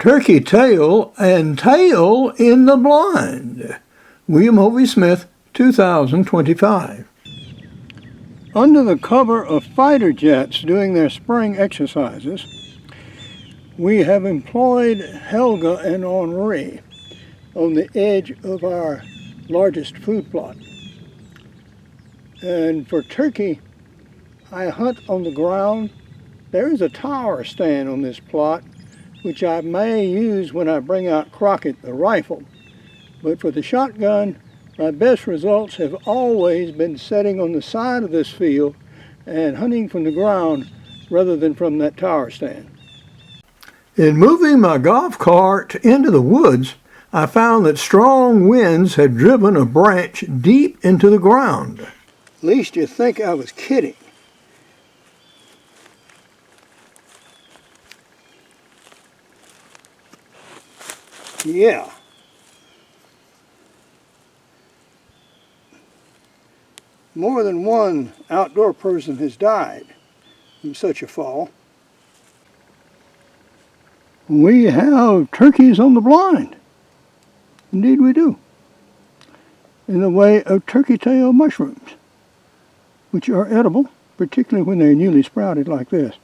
Turkey Tail and Tail in the Blind. William Hovey Smith, 2025. Under the cover of fighter jets doing their spring exercises, we have employed Helga and Henri on the edge of our largest food plot. And for turkey, I hunt on the ground. There is a tower stand on this plot, which I may use when I bring out Crockett the rifle. But for the shotgun, my best results have always been setting on the side of this field and hunting from the ground rather than from that tower stand. In moving my golf cart into the woods, I found that strong winds had driven a branch deep into the ground. At least you'd think I was kidding. Yeah. More than one outdoor person has died from such a fall. We have turkeys on the blind. Indeed we do. In the way of turkey tail mushrooms, which are edible, particularly when they're newly sprouted like this.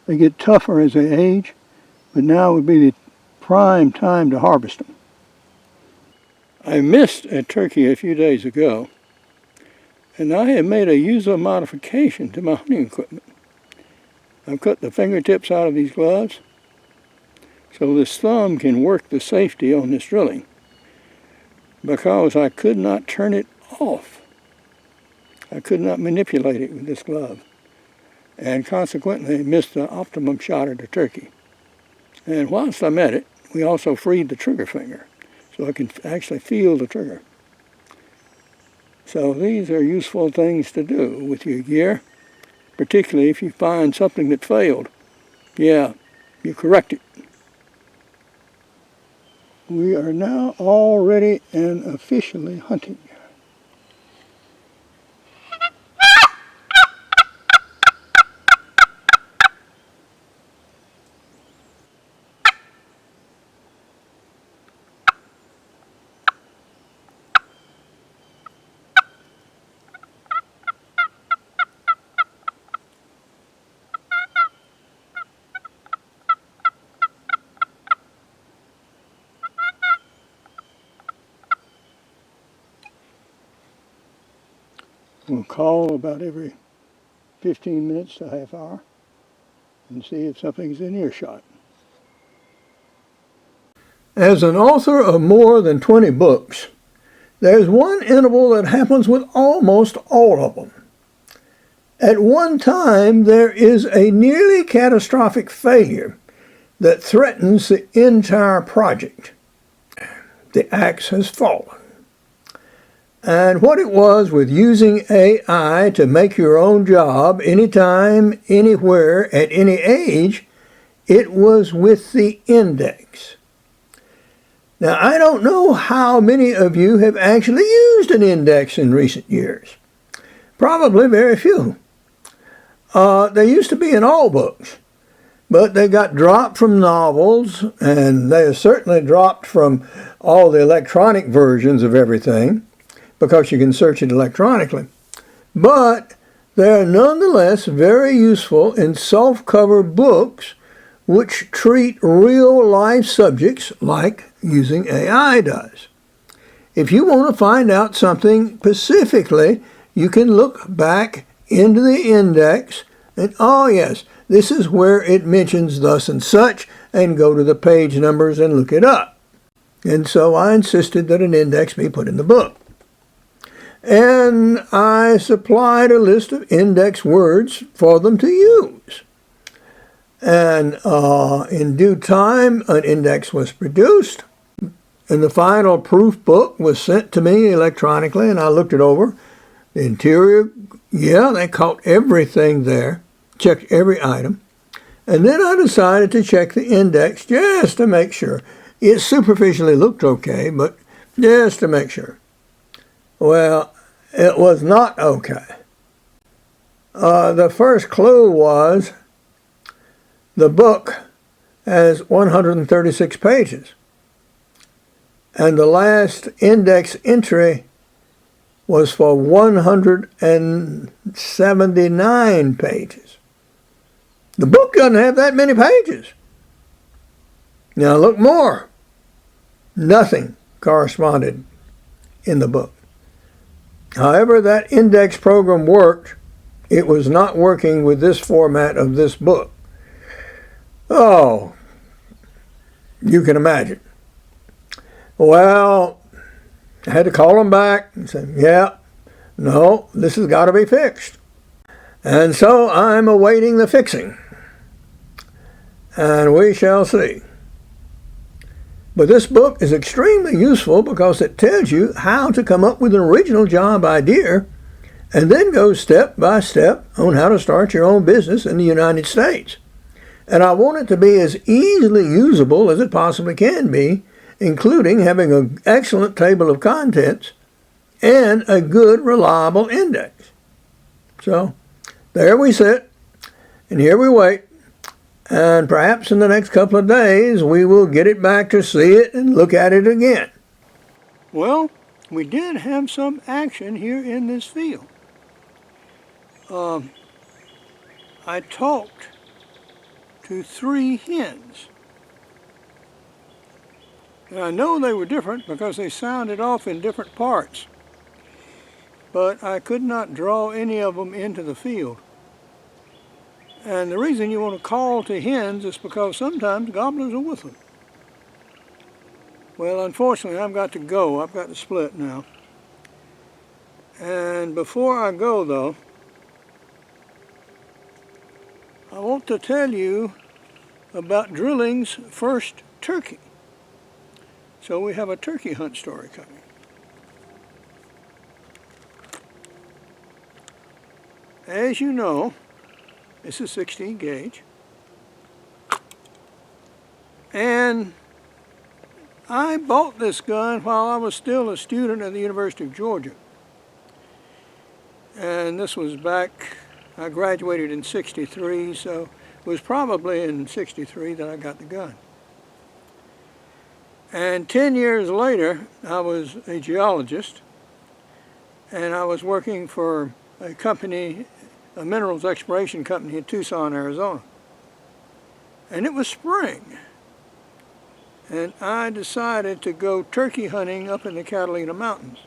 They get tougher as they age, but now would be the prime time to harvest them. I missed a turkey a few days ago, and I have made a user modification to my hunting equipment. I've cut the fingertips out of these gloves so this thumb can work the safety on this drilling, because I could not turn it off. I could not manipulate it with this glove, and consequently missed the optimum shot at the turkey. And whilst I'm at it, we also freed the trigger finger, so I can actually feel the trigger. So these are useful things to do with your gear, particularly if you find something that failed. Yeah, you correct it. We are now already and officially hunting. We'll call about every 15 minutes to a half hour and see if something's in earshot. As an author of more than 20 books, there's one interval that happens with almost all of them. At one time, there is a nearly catastrophic failure that threatens the entire project. The axe has fallen. And what it was with using AI to make your own job anytime, anywhere, at any age, it was with the index. Now, I don't know how many of you have actually used an index in recent years. Probably very few. They used to be in all books, but they got dropped from novels, and they are certainly dropped from all the electronic versions of everything, because you can search it electronically. But they are nonetheless very useful in self-cover books which treat real-life subjects like using AI does. If you want to find out something specifically, you can look back into the index and, oh yes, this is where it mentions thus and such, and go to the page numbers and look it up. And so I insisted that an index be put in the book. And I supplied a list of index words for them to use. And in due time, an index was produced, and the final proof book was sent to me electronically, and I looked it over. The interior, yeah, they caught everything there, checked every item. And then I decided to check the index just to make sure. It superficially looked okay, but just to make sure. Well, it was not okay. The first clue was the book has 136 pages. And the last index entry was for 179 pages. The book doesn't have that many pages. Now look more. Nothing corresponded in the book. However that index program worked, it was not working with this format of this book. Oh, you can imagine. Well, I had to call them back and say, yeah, no, this has got to be fixed. And so I'm awaiting the fixing. And we shall see. But this book is extremely useful because it tells you how to come up with an original job idea and then go step by step on how to start your own business in the United States. And I want it to be as easily usable as it possibly can be, including having an excellent table of contents and a good, reliable index. So there we sit, and here we wait. And perhaps in the next couple of days, we will get it back to see it and look at it again. Well, we did have some action here in this field. I talked to 3 hens. And I know they were different because they sounded off in different parts. But I could not draw any of them into the field. And the reason you want to call to hens is because sometimes gobblers are with them. Well, unfortunately, I've got to go. I've got to split now. And before I go, though, I want to tell you about drilling's first turkey. So we have a turkey hunt story coming. As you know, this is 16 gauge. And I bought this gun while I was still a student at the University of Georgia. And this was back, I graduated in 63, so it was probably in 63 that I got the gun. And 10 years later, I was a geologist, and I was working for a company, a minerals exploration company in Tucson, Arizona. And it was spring. And I decided to go turkey hunting up in the Catalina Mountains,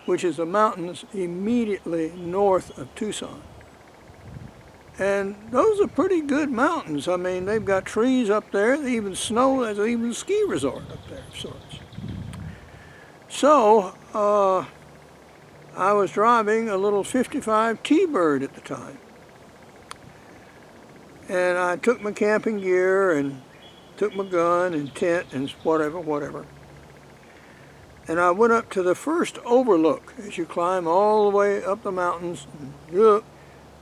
which is the mountains immediately north of Tucson. And those are pretty good mountains. I mean, they've got trees up there, they even snow, there's even a ski resort up there of sorts. So, I was driving a little 55 T-Bird at the time. And I took my camping gear and took my gun and tent and whatever. And I went up to the first overlook as you climb all the way up the mountains. You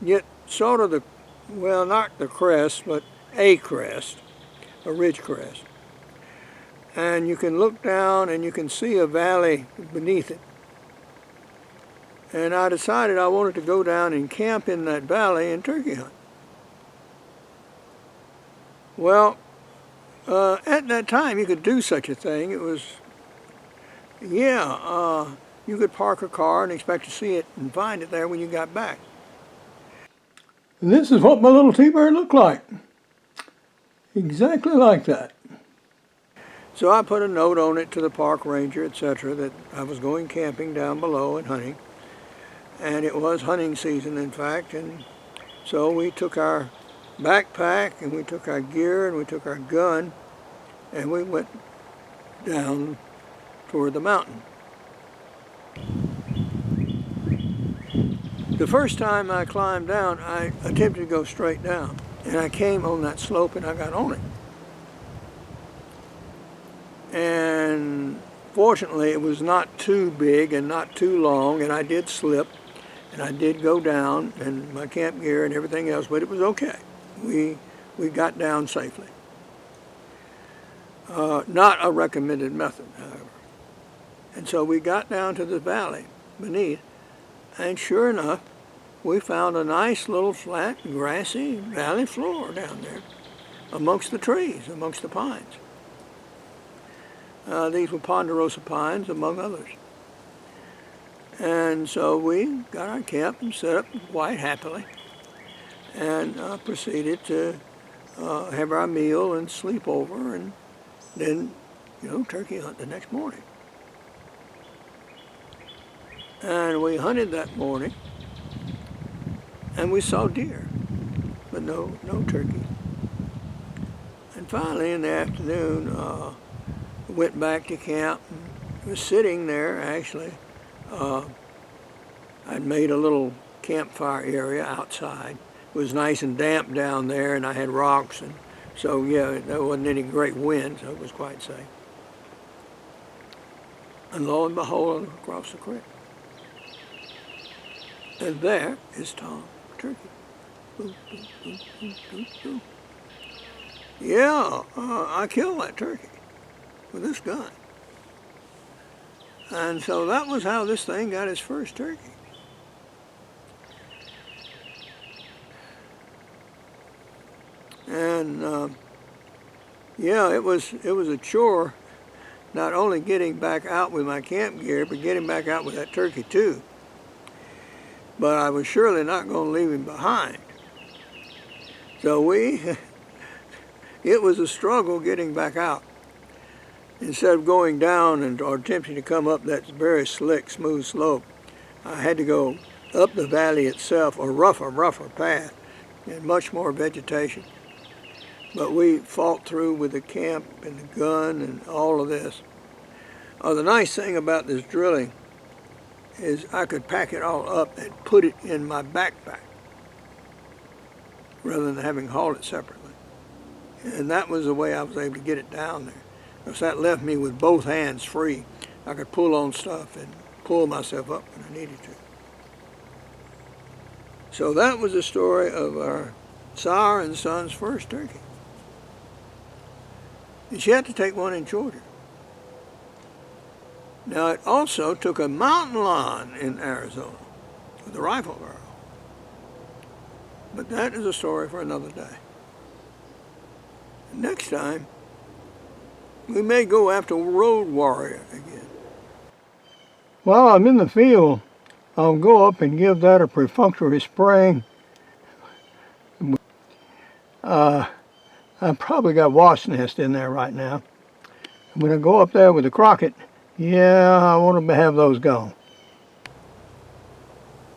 get sort of the, well, not the crest, but a crest, a ridge crest. And you can look down and you can see a valley beneath it. And I decided I wanted to go down and camp in that valley and turkey hunt. Well, at that time you could do such a thing. It was, you could park a car and expect to see it and find it there when you got back. And this is what my little T-Bird looked like. Exactly like that. So I put a note on it to the park ranger, etc., that I was going camping down below and hunting. And it was hunting season, in fact, and so we took our backpack and we took our gear and we took our gun and we went down toward the mountain. The first time I climbed down, I attempted to go straight down, and I came on that slope and I got on it. And fortunately it was not too big and not too long, and I did slip. And I did go down, and my camp gear and everything else, but it was okay. We got down safely. Not a recommended method, however. And so we got down to the valley beneath, and sure enough, we found a nice little flat, grassy valley floor down there amongst the trees, amongst the pines. These were ponderosa pines, among others. And so we got our camp and set up quite happily and proceeded to have our meal and sleep over, and then, turkey hunt the next morning. And we hunted that morning, and we saw deer, but no turkey. And finally, in the afternoon, we went back to camp and was sitting there, actually. I'd made a little campfire area outside. It was nice and damp down there, and I had rocks, and so yeah, there wasn't any great wind, so it was quite safe. And lo and behold, across the creek, and there is Tom Turkey. Boom, boom, boom, boom, boom, boom. Yeah, I killed that turkey with this gun. And so that was how this thing got its first turkey. And yeah, it was a chore, not only getting back out with my camp gear, but getting back out with that turkey too. But I was surely not going to leave him behind. So it was a struggle getting back out. Instead of going down or attempting to come up that very slick, smooth slope, I had to go up the valley itself, a rougher path, and much more vegetation. But we fought through with the camp and the gun and all of this. The nice thing about this drilling is I could pack it all up and put it in my backpack rather than having hauled it separately. And that was the way I was able to get it down there. Because that left me with both hands free. I could pull on stuff and pull myself up when I needed to. So that was the story of our sire and son's first turkey. And she had to take one in Georgia. Now it also took a mountain lion in Arizona with a rifle barrel. But that is a story for another day. Next time, we may go after Road Warrior again. While I'm in the field, I'll go up and give that a perfunctory spraying. I've probably got wasp nest in there right now. When I go up there with the Crockett, yeah, I want to have those gone.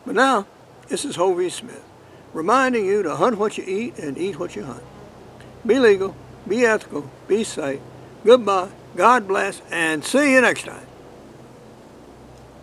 But now, this is Hovey Smith, reminding you to hunt what you eat and eat what you hunt. Be legal, be ethical, be safe. Goodbye, God bless, and see you next time.